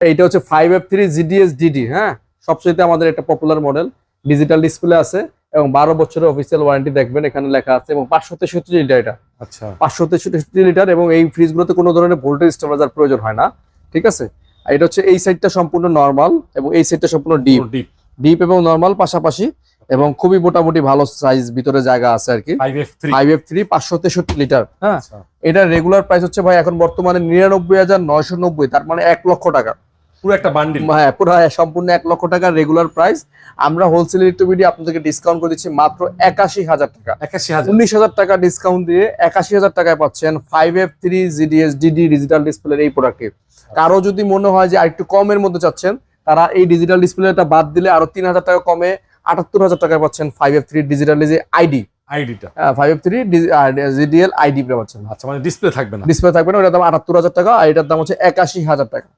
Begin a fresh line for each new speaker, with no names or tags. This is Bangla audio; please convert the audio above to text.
এইটা হচ্ছে 5F3 GDS DD, হ্যাঁ, সবচেয়ে আমাদের একটা পপুলার মডেল। ডিজিটাল ডিসপ্লে আছে এবং 12 বছরের অফিসিয়াল ওয়ারেন্টি দেখবেন এখানে লেখা আছে, এবং 563 লিটার এটা।
আচ্ছা,
563 লিটার, এবং এই ফ্রিজগুলোতে কোনো ধরনের ভোল্টেজ স্টেবিলাইজার প্রয়োজন হয় না, ঠিক আছে। আর এটা হচ্ছে এই সাইডটা সম্পূর্ণ নরমাল এবং এই সাইডটা সম্পূর্ণ ডিপ ডিপ এবং নরমাল পাশাপাশি, এবং খুবই মোটামুটি ভালো সাইজ ভিতরে জায়গা আছে আর কি। 5F3 563 লিটার, হ্যাঁ। এটা রেগুলার প্রাইস হচ্ছে ভাই এখন বর্তমানে 99,990, তার মানে 1 লক্ষ টাকা
পুরো একটা বান্ডিল।
হ্যাঁ, পুরো সম্পূর্ণ 1 লক্ষ টাকার রেগুলার প্রাইস। আমরা হোলসেল ইলেকট্রিবিডি আপনাদেরকে ডিসকাউন্ট করে দিচ্ছি মাত্র 81,000 টাকা। 19,000 টাকা ডিসকাউন্ট দিয়ে 81,000 টাকায় পাচ্ছেন 5F3 GDS DD ডিজিটাল ডিসপ্লের এই প্রোডাক্টে। কারো যদি মনে হয় যে আরেকটু কমের মধ্যে চাচ্ছেন, তারা এই ডিজিটাল ডিসপ্লেটা বাদ দিলে আরো 3,000 টাকা কমে 78,000 টাকায় পাচ্ছেন 5F3 ডিজিটাল আইডিটা। 5F3 GDL ID পাচ্ছেন।
আচ্ছা, মানে ডিসপ্লে থাকবে না,
ডিসপ্লে থাকবে না, ওটার দাম 78,000 টাকা, আর এটার দাম হচ্ছে 81,000 টাকা।